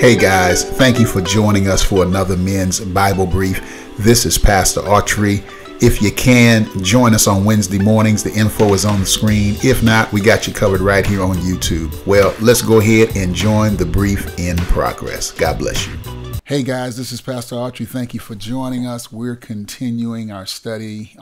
Hey guys, thank you for joining us for another Men's Bible Brief. This is Pastor Autry. If you can, join us on Wednesday mornings. The info is on the screen. If not, we got you covered right here on YouTube. Well, let's go ahead and join the brief in progress. God bless you. Hey guys, this is Pastor Autry. Thank you for joining us. We're continuing our study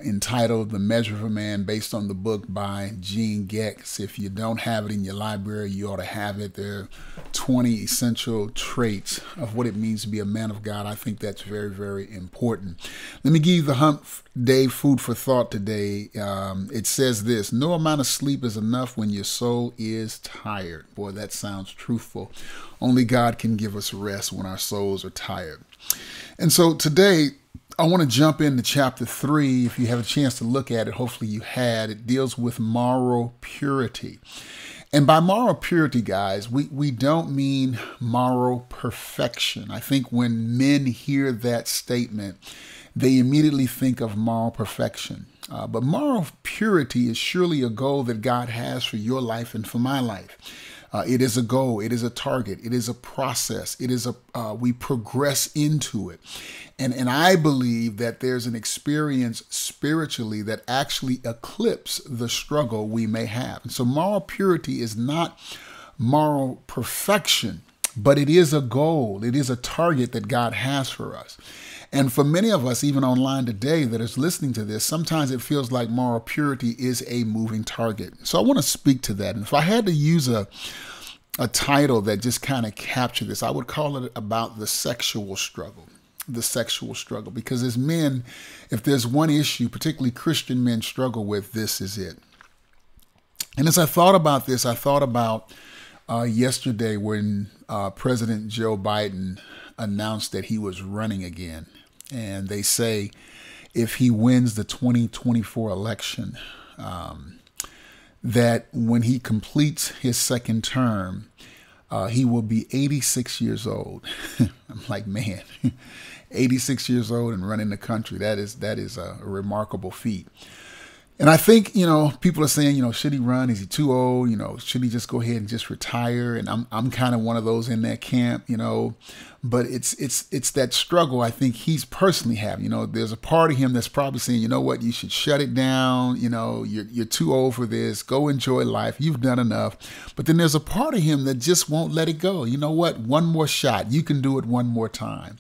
entitled The Measure of a Man, based on the book by Gene Gex. If you don't have it in your library, you ought to have it. There are 20 essential traits of what it means to be a man of God. I think that's very, very important. Let me give you the Hump Day food for thought today. It says this: no amount of sleep is enough when your soul is tired. Boy, that sounds truthful. Only God can give us rest when our souls are tired. And so today, I want to jump into chapter 3. If you have a chance to look at it, hopefully you had. It deals with moral purity. And by moral purity, guys, we don't mean moral perfection. I think when men hear that statement, they immediately think of moral perfection. But moral purity is surely a goal that God has for your life and for my life. It is a goal. It is a target. It is a process. It is we progress into it. And I believe that there's an experience spiritually that actually eclipses the struggle we may have. And so moral purity is not moral perfection, but it is a goal. It is a target that God has for us. And for many of us, even online today, that is listening to this, sometimes it feels like moral purity is a moving target. So I want to speak to that. And if I had to use a title that just kind of captured this, I would call it about the sexual struggle. The sexual struggle. Because as men, if there's one issue, particularly Christian men struggle with, this is it. And as I thought about this, I thought about yesterday when President Joe Biden announced that he was running again. And they say if he wins the 2024 election, that when he completes his second term, he will be 86 years old. I'm like, man, 86 years old and running the country. That is a remarkable feat. And I think, people are saying, should he run? Is he too old? Should he just go ahead and just retire? And I'm kind of one of those in that camp, but it's that struggle I think he's personally having. There's a part of him that's probably saying, you know what, you should shut it down. You're too old for this. Go enjoy life. You've done enough. But then there's a part of him that just won't let it go. You know what? One more shot. You can do it one more time.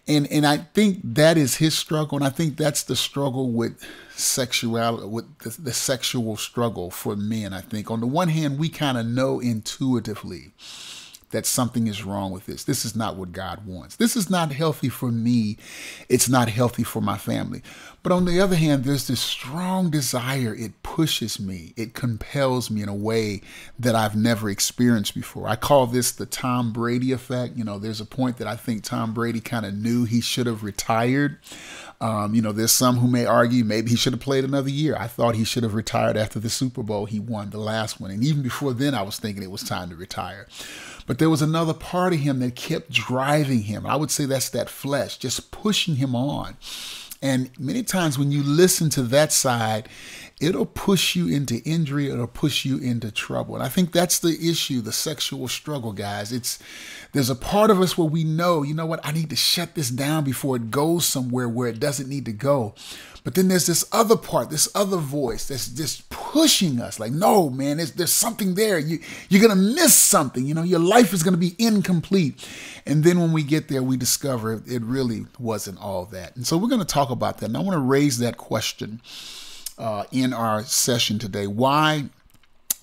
And I think that is his struggle. And I think that's the struggle with sexuality, with the sexual struggle for men. I think on the one hand, we kind of know intuitively that something is wrong with this. This is not what God wants. This is not healthy for me. It's not healthy for my family. But on the other hand, there's this strong desire. It pushes me. It compels me in a way that I've never experienced before. I call this the Tom Brady effect. There's a point that I think Tom Brady kind of knew he should have retired. There's some who may argue maybe he should have played another year. I thought he should have retired after the Super Bowl he won, the last one. And even before then, I was thinking it was time to retire. But there was another part of him that kept driving him. I would say that's that flesh, just pushing him on. And many times when you listen to that side, it'll push you into injury. It'll push you into trouble. And I think that's the issue, the sexual struggle, guys. There's a part of us where we know, you know what, I need to shut this down before it goes somewhere where it doesn't need to go. But then there's this other part, this other voice that's just pushing us like, no, man, there's something there. You're going to miss something. Your life is going to be incomplete. And then when we get there, we discover it really wasn't all that. And so we're going to talk about that. And I want to raise that question in our session today. Why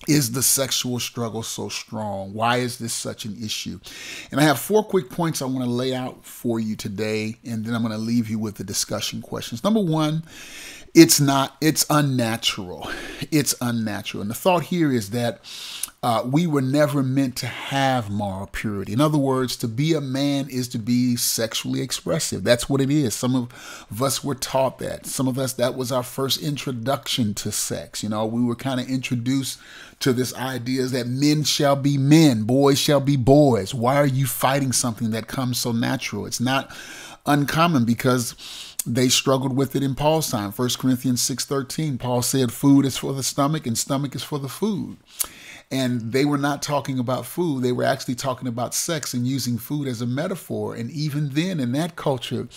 is the sexual struggle so strong? Why is this such an issue? And I have 4 quick points I want to lay out for you today, and then I'm going to leave you with the discussion questions. Number 1, it's unnatural. It's unnatural. And the thought here is that we were never meant to have moral purity. In other words, to be a man is to be sexually expressive. That's what it is. Some of us were taught that. Some of us, that was our first introduction to sex. We were kind of introduced to this idea that men shall be men, boys shall be boys. Why are you fighting something that comes so natural? It's not uncommon because they struggled with it in Paul's time. 1 Corinthians 6:13, Paul said food is for the stomach and stomach is for the food. And they were not talking about food. They were actually talking about sex and using food as a metaphor. And even then, in that culture,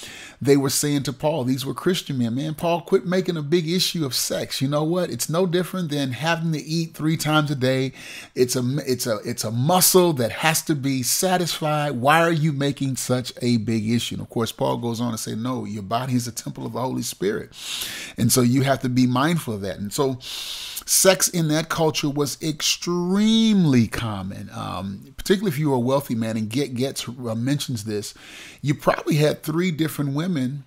they were saying to Paul, these were Christian men, man, Paul, quit making a big issue of sex. You know what? It's no different than having to eat 3 times a day. It's a muscle that has to be satisfied. Why are you making such a big issue? And of course, Paul goes on to say, no, your body is a temple of the Holy Spirit. And so you have to be mindful of that. And so sex in that culture was extremely common, particularly if you were a wealthy man. And Getz mentions this. You probably had 3 different women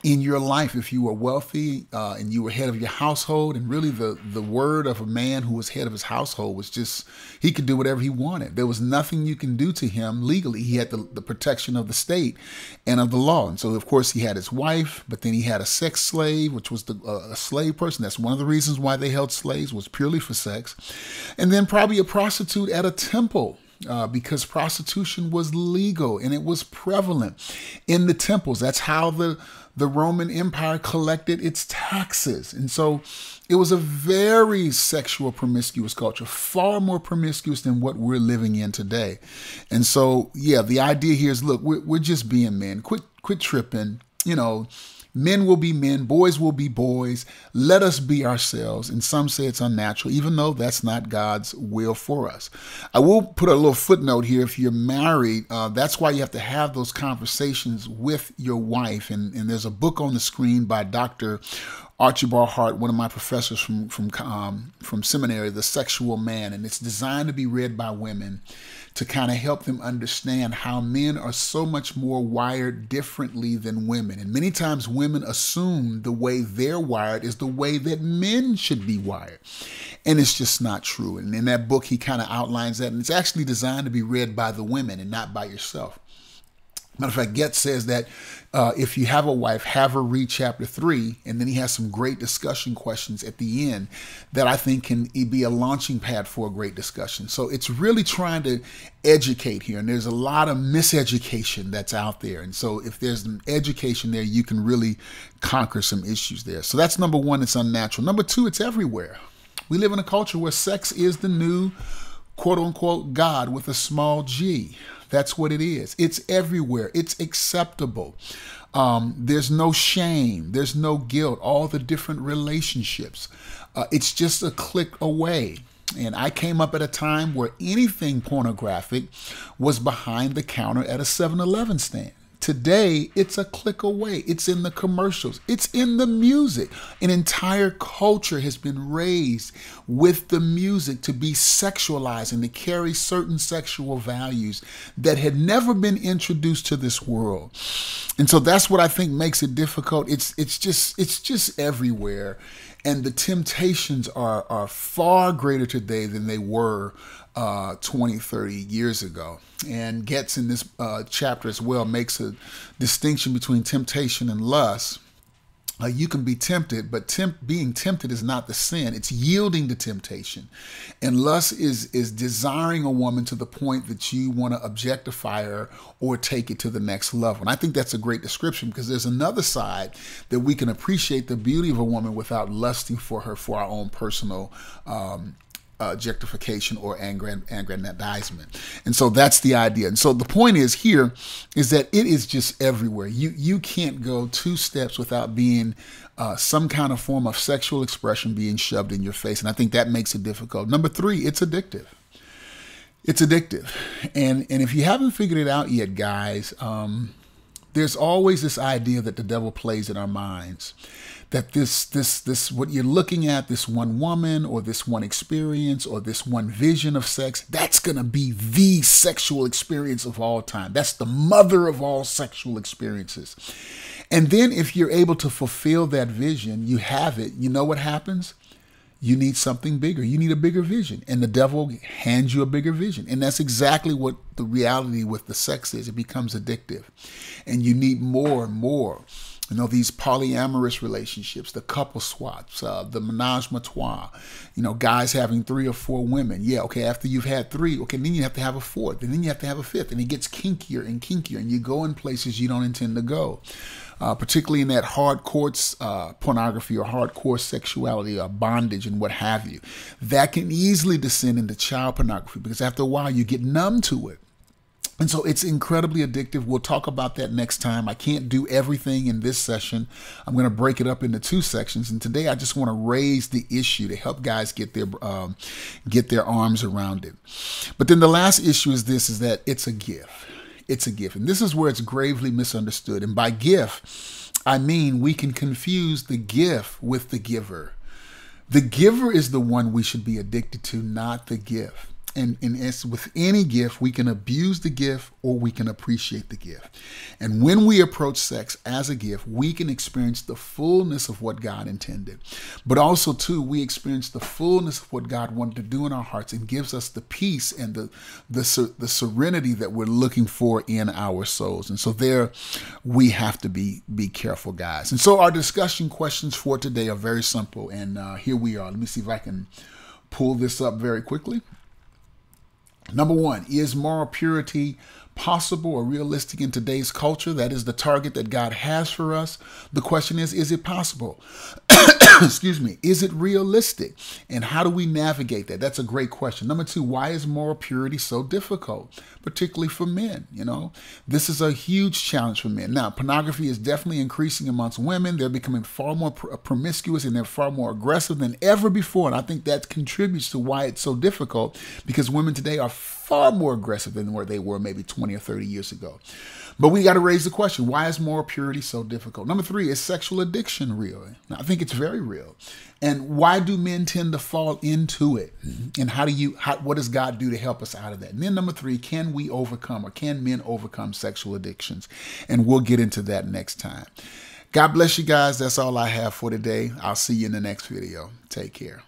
in your life if you were wealthy and you were head of your household. And really the word of a man who was head of his household was just, he could do whatever he wanted. There was nothing you can do to him legally. He had the protection of the state and of the law. And so, of course, he had his wife, but then he had a sex slave, which was a slave person. That's one of the reasons why they held slaves, was purely for sex. And then probably a prostitute at a temple. Because prostitution was legal and it was prevalent in the temples. That's how the Roman Empire collected its taxes. And so it was a very sexual, promiscuous culture, far more promiscuous than what we're living in today. And so, yeah, the idea here is, look, we're just being men. Quit tripping, Men will be men, boys will be boys. Let us be ourselves. And some say it's unnatural, even though that's not God's will for us. I will put a little footnote here. If you're married, that's why you have to have those conversations with your wife. And there's a book on the screen by Dr. Archibald Hart, one of my professors from seminary, The Sexual Man. And it's designed to be read by women to kind of help them understand how men are so much more wired differently than women. And many times women assume the way they're wired is the way that men should be wired. And it's just not true. And in that book, he kind of outlines that. And it's actually designed to be read by the women and not by yourself. Matter of fact, Getz says that if you have a wife, have her read chapter 3, and then he has some great discussion questions at the end that I think can be a launching pad for a great discussion. So it's really trying to educate here, and there's a lot of miseducation that's out there. And so if there's an education there, you can really conquer some issues there. So that's number 1, it's unnatural. Number 2, it's everywhere. We live in a culture where sex is the new quote unquote God with a small g. That's what it is. It's everywhere. It's acceptable. There's no shame. There's no guilt. All the different relationships. It's just a click away. And I came up at a time where anything pornographic was behind the counter at a 7-Eleven stand. Today, it's a click away. It's in the commercials. It's in the music. An entire culture has been raised with the music to be sexualized and to carry certain sexual values that had never been introduced to this world. And so that's what I think makes it difficult. It's just everywhere. And the temptations are far greater today than they were 20, 30 years ago. And Getz in this chapter as well makes a distinction between temptation and lust. You can be tempted, but being tempted is not the sin. It's yielding to temptation. And lust is desiring a woman to the point that you want to objectify her or take it to the next level. And I think that's a great description, because there's another side that we can appreciate the beauty of a woman without lusting for her for our own personal objectification or aggrandizement. And so that's the idea. And so the point is here is that it is just everywhere. You can't go 2 steps without being some kind of form of sexual expression being shoved in your face. And I think that makes it difficult. Number 3, it's addictive. It's addictive. And if you haven't figured it out yet, guys, there's always this idea that the devil plays in our minds, that this what you're looking at, this one woman or this one experience or this one vision of sex, that's going to be the sexual experience of all time. That's the mother of all sexual experiences. And then if you're able to fulfill that vision, you have it, you know what happens? You need something bigger. You need a bigger vision. And the devil hands you a bigger vision. And that's exactly what the reality with the sex is. It becomes addictive. And you need more and more. You know, these polyamorous relationships, the couple swaps, the menage a trois, you know, guys having 3 or 4 women. Yeah, okay, after you've had 3, okay, then you have to have a 4th, and then you have to have a 5th, and it gets kinkier and kinkier, and you go in places you don't intend to go. Particularly in that hardcore pornography or hardcore sexuality or bondage and what have you. That can easily descend into child pornography because after a while you get numb to it. And so it's incredibly addictive. We'll talk about that next time. I can't do everything in this session. I'm going to break it up into 2 sections. And today I just want to raise the issue to help guys get their arms around it. But then the last issue is this, is that it's a gift. It's a gift. And this is where it's gravely misunderstood. And by gift, I mean we can confuse the gift with the giver. The giver is the one we should be addicted to, not the gift. And with any gift, we can abuse the gift or we can appreciate the gift. And when we approach sex as a gift, we can experience the fullness of what God intended. But also, too, we experience the fullness of what God wanted to do in our hearts and gives us the peace and the serenity that we're looking for in our souls. And so there we have to be careful, guys. And so our discussion questions for today are very simple. And here we are. Let me see if I can pull this up very quickly. Number 1, is moral purity possible or realistic in today's culture? That is the target that God has for us. The question is it possible? Excuse me. Is it realistic? And how do we navigate that? That's a great question. Number 2, why is moral purity so difficult, particularly for men? You know, this is a huge challenge for men. Now, pornography is definitely increasing amongst women. They're becoming far more promiscuous and they're far more aggressive than ever before. And I think that contributes to why it's so difficult, because women today are far more aggressive than where they were maybe 20 or 30 years ago. But we got to raise the question, why is moral purity so difficult? Number 3, is sexual addiction real? Now, I think it's very real. And why do men tend to fall into it? And what does God do to help us out of that? And then number 3, can we overcome, or can men overcome sexual addictions? And we'll get into that next time. God bless you guys. That's all I have for today. I'll see you in the next video. Take care.